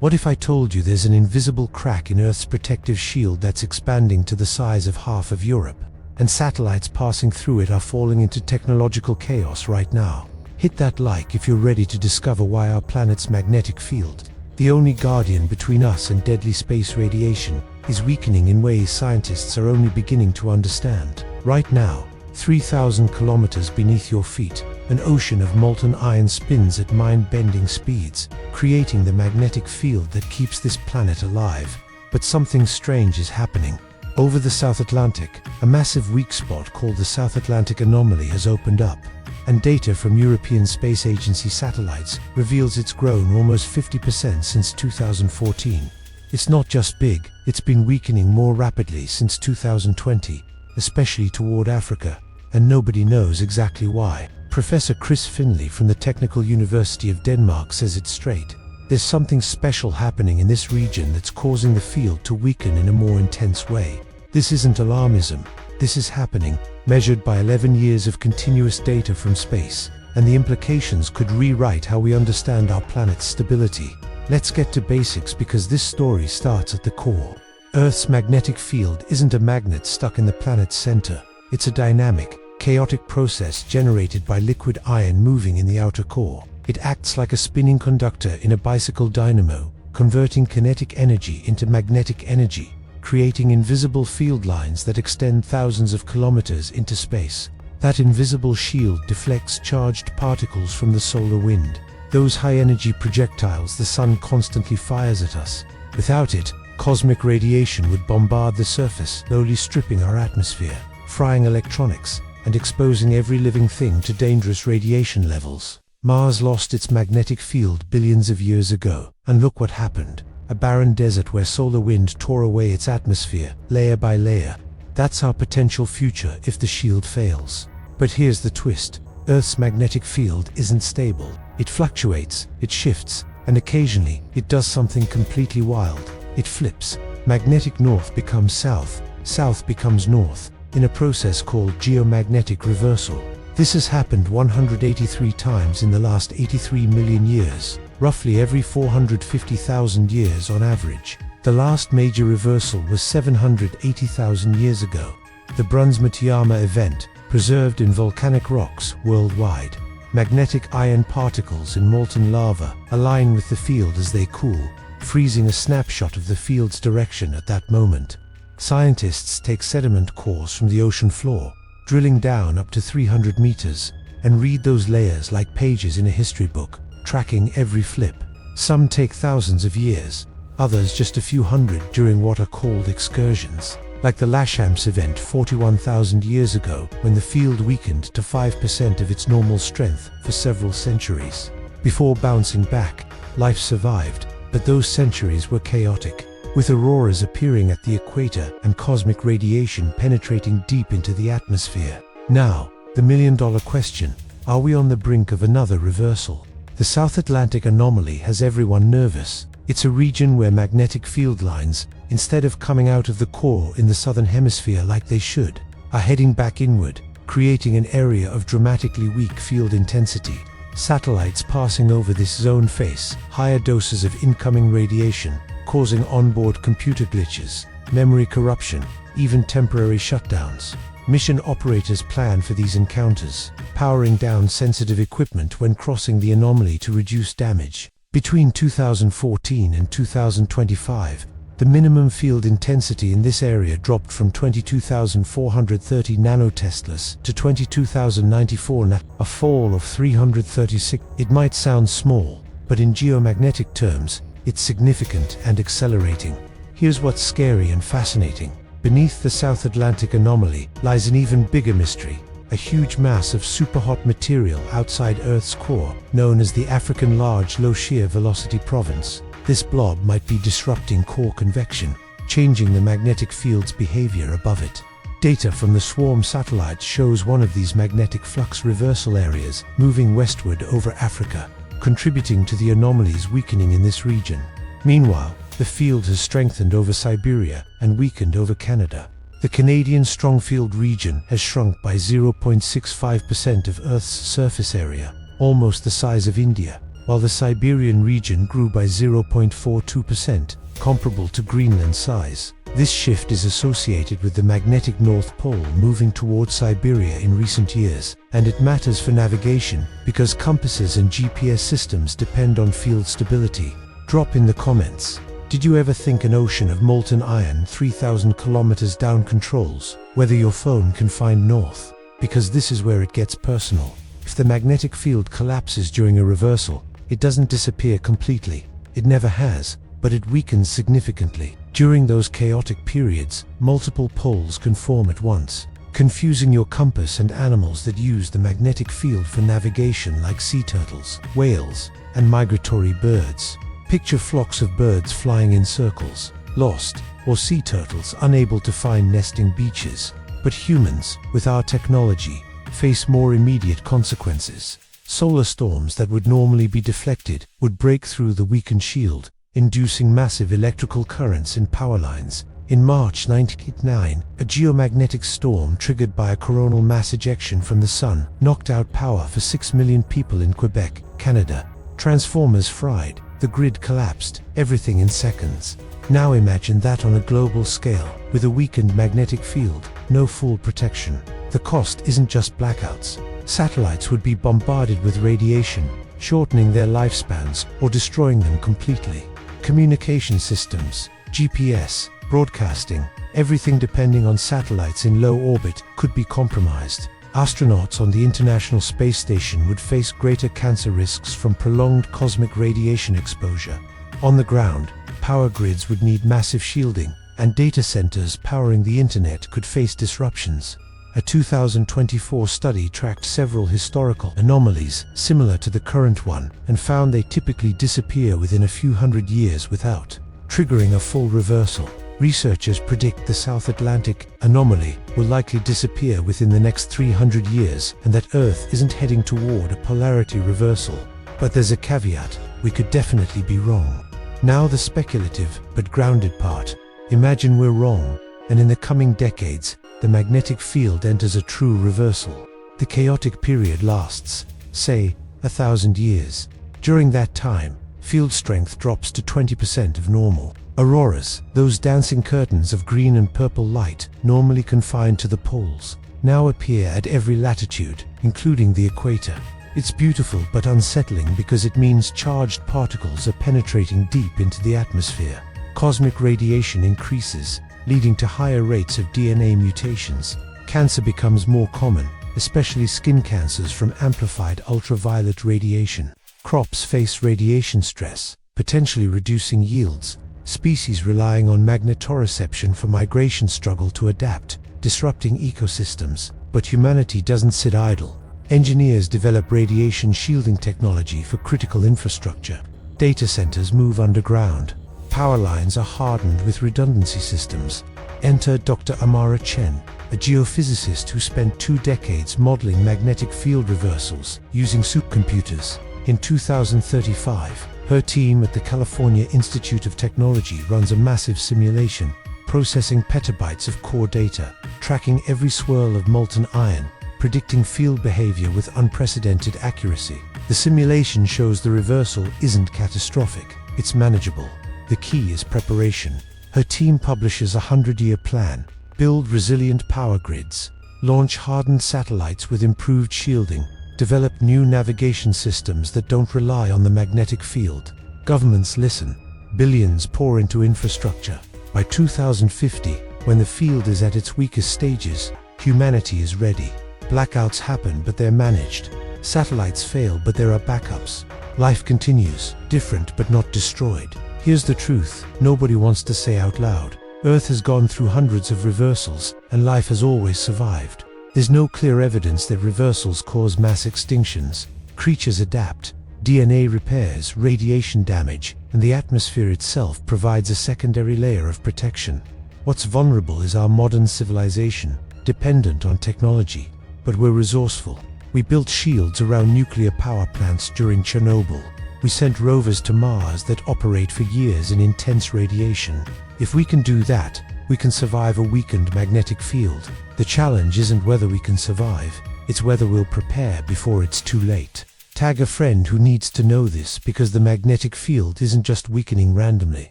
What if I told you there's an invisible crack in Earth's protective shield that's expanding to the size of half of Europe, and satellites passing through it are falling into technological chaos right now? Hit that like if you're ready to discover why our planet's magnetic field, the only guardian between us and deadly space radiation, is weakening in ways scientists are only beginning to understand. Right now, 3,000 kilometers beneath your feet, an ocean of molten iron spins at mind-bending speeds, creating the magnetic field that keeps this planet alive. But something strange is happening. Over the South Atlantic, a massive weak spot called the South Atlantic Anomaly has opened up, and data from European Space Agency satellites reveals it's grown almost 50% since 2014. It's not just big, it's been weakening more rapidly since 2020, especially toward Africa, and nobody knows exactly why. Professor Chris Finlay from the Technical University of Denmark says it straight. There's something special happening in this region that's causing the field to weaken in a more intense way. This isn't alarmism. This is happening, measured by 11 years of continuous data from space, and the implications could rewrite how we understand our planet's stability. Let's get to basics because this story starts at the core. Earth's magnetic field isn't a magnet stuck in the planet's center. It's a dynamic, chaotic process generated by liquid iron moving in the outer core. It acts like a spinning conductor in a bicycle dynamo, converting kinetic energy into magnetic energy, creating invisible field lines that extend thousands of kilometers into space. That invisible shield deflects charged particles from the solar wind, those high-energy projectiles the sun constantly fires at us. Without it, cosmic radiation would bombard the surface, slowly stripping our atmosphere, frying electronics, and exposing every living thing to dangerous radiation levels. Mars lost its magnetic field billions of years ago, and look what happened. A barren desert where solar wind tore away its atmosphere, layer by layer. That's our potential future if the shield fails. But here's the twist. Earth's magnetic field isn't stable. It fluctuates, it shifts, and occasionally, it does something completely wild. It flips. Magnetic north becomes south, south becomes north, in a process called geomagnetic reversal. This has happened 183 times in the last 83 million years, roughly every 450,000 years on average. The last major reversal was 780,000 years ago. The Bruns-Matiyama event, preserved in volcanic rocks worldwide. Magnetic iron particles in molten lava align with the field as they cool, freezing a snapshot of the field's direction at that moment. Scientists take sediment cores from the ocean floor, drilling down up to 300 meters, and read those layers like pages in a history book, tracking every flip. Some take thousands of years, others just a few hundred during what are called excursions, like the Lachance event 41,000 years ago when the field weakened to 5% of its normal strength for several centuries. Before bouncing back, life survived, but those centuries were chaotic, with auroras appearing at the equator and cosmic radiation penetrating deep into the atmosphere. Now, the million-dollar question: are we on the brink of another reversal? The South Atlantic Anomaly has everyone nervous. It's a region where magnetic field lines, instead of coming out of the core in the southern hemisphere like they should, are heading back inward, creating an area of dramatically weak field intensity. Satellites passing over this zone face higher doses of incoming radiation, causing onboard computer glitches, memory corruption, even temporary shutdowns. Mission operators plan for these encounters, powering down sensitive equipment when crossing the anomaly to reduce damage. Between 2014 and 2025, the minimum field intensity in this area dropped from 22,430 nanoteslas to 22,094 a fall of 336. It might sound small, but in geomagnetic terms, it's significant and accelerating. Here's what's scary and fascinating. Beneath the South Atlantic Anomaly lies an even bigger mystery, a huge mass of superhot material outside Earth's core, known as the African Large Low Shear Velocity Province. This blob might be disrupting core convection, changing the magnetic field's behavior above it. Data from the swarm satellites shows one of these magnetic flux reversal areas moving westward over Africa, contributing to the anomaly's weakening in this region. Meanwhile, the field has strengthened over Siberia and weakened over Canada. The Canadian strong field region has shrunk by 0.65% of Earth's surface area, almost the size of India. while the Siberian region grew by 0.42%, comparable to Greenland's size. This shift is associated with the magnetic North Pole moving towards Siberia in recent years, and it matters for navigation because compasses and GPS systems depend on field stability. Drop in the comments. Did you ever think an ocean of molten iron 3,000 kilometers down controls whether your phone can find north? Because this is where it gets personal. If the magnetic field collapses during a reversal, it doesn't disappear completely. It never has, but it weakens significantly. During those chaotic periods, multiple poles can form at once, confusing your compass and animals that use the magnetic field for navigation, like sea turtles, whales, and migratory birds. Picture flocks of birds flying in circles, lost, or sea turtles unable to find nesting beaches. But humans, with our technology, face more immediate consequences. Solar storms that would normally be deflected would break through the weakened shield, inducing massive electrical currents in power lines. In March 1989, a geomagnetic storm triggered by a coronal mass ejection from the sun knocked out power for 6 million people in Quebec, Canada. Transformers fried, the grid collapsed, everything in seconds. Now imagine that on a global scale, with a weakened magnetic field, no full protection. The cost isn't just blackouts. Satellites would be bombarded with radiation, shortening their lifespans or destroying them completely. Communication systems, GPS, broadcasting, everything depending on satellites in low orbit could be compromised. Astronauts on the International Space Station would face greater cancer risks from prolonged cosmic radiation exposure. On the ground, power grids would need massive shielding, and data centers powering the internet could face disruptions. A 2024 study tracked several historical anomalies similar to the current one and found they typically disappear within a few hundred years without triggering a full reversal. Researchers predict the South Atlantic Anomaly will likely disappear within the next 300 years and that Earth isn't heading toward a polarity reversal. But there's a caveat: we could definitely be wrong. Now the speculative but grounded part. Imagine we're wrong, and in the coming decades, the magnetic field enters a true reversal. The chaotic period lasts, say, 1,000 years. During that time, field strength drops to 20% of normal. Auroras, those dancing curtains of green and purple light, normally confined to the poles, now appear at every latitude, including the equator. It's beautiful but unsettling because it means charged particles are penetrating deep into the atmosphere. Cosmic radiation increases, leading to higher rates of DNA mutations. Cancer becomes more common, especially skin cancers from amplified ultraviolet radiation. Crops face radiation stress, potentially reducing yields. Species relying on magnetoreception for migration struggle to adapt, disrupting ecosystems. But humanity doesn't sit idle. Engineers develop radiation shielding technology for critical infrastructure. Data centers move underground. Power lines are hardened with redundancy systems. Enter Dr. Amara Chen, a geophysicist who spent 2 decades modeling magnetic field reversals using supercomputers. In 2035, her team at the California Institute of Technology runs a massive simulation, processing petabytes of core data, tracking every swirl of molten iron, predicting field behavior with unprecedented accuracy. The simulation shows the reversal isn't catastrophic, it's manageable. The key is preparation. Her team publishes a 100-year plan: build resilient power grids, launch hardened satellites with improved shielding, develop new navigation systems that don't rely on the magnetic field. Governments listen. Billions pour into infrastructure. By 2050, when the field is at its weakest stages, humanity is ready. Blackouts happen, but they're managed. Satellites fail, but there are backups. Life continues, different but not destroyed. Here's the truth nobody wants to say out loud. Earth has gone through hundreds of reversals, and life has always survived. There's no clear evidence that reversals cause mass extinctions. Creatures adapt. DNA repairs, radiation damage, and the atmosphere itself provides a secondary layer of protection. What's vulnerable is our modern civilization, dependent on technology. But we're resourceful. We built shields around nuclear power plants during Chernobyl. We sent rovers to Mars that operate for years in intense radiation. If we can do that, we can survive a weakened magnetic field. The challenge isn't whether we can survive, it's whether we'll prepare before it's too late. Tag a friend who needs to know this, because the magnetic field isn't just weakening randomly.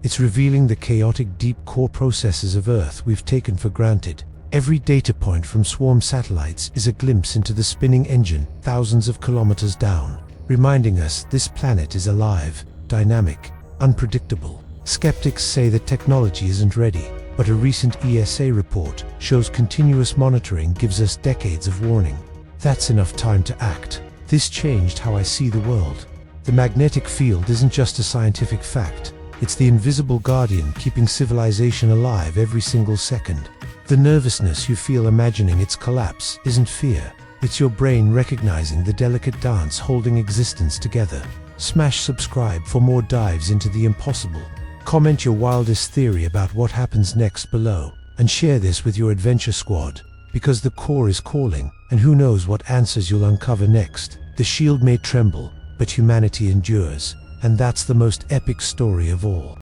It's revealing the chaotic deep core processes of Earth we've taken for granted. Every data point from swarm satellites is a glimpse into the spinning engine thousands of kilometers down, reminding us this planet is alive, dynamic, unpredictable. Skeptics say that technology isn't ready, but a recent ESA report shows continuous monitoring gives us decades of warning. That's enough time to act. This changed how I see the world. The magnetic field isn't just a scientific fact, it's the invisible guardian keeping civilization alive every single second. The nervousness you feel imagining its collapse isn't fear, it's your brain recognizing the delicate dance holding existence together. Smash subscribe for more dives into the impossible. Comment your wildest theory about what happens next below, and share this with your adventure squad, because the core is calling, and who knows what answers you'll uncover next. The shield may tremble, but humanity endures, and that's the most epic story of all.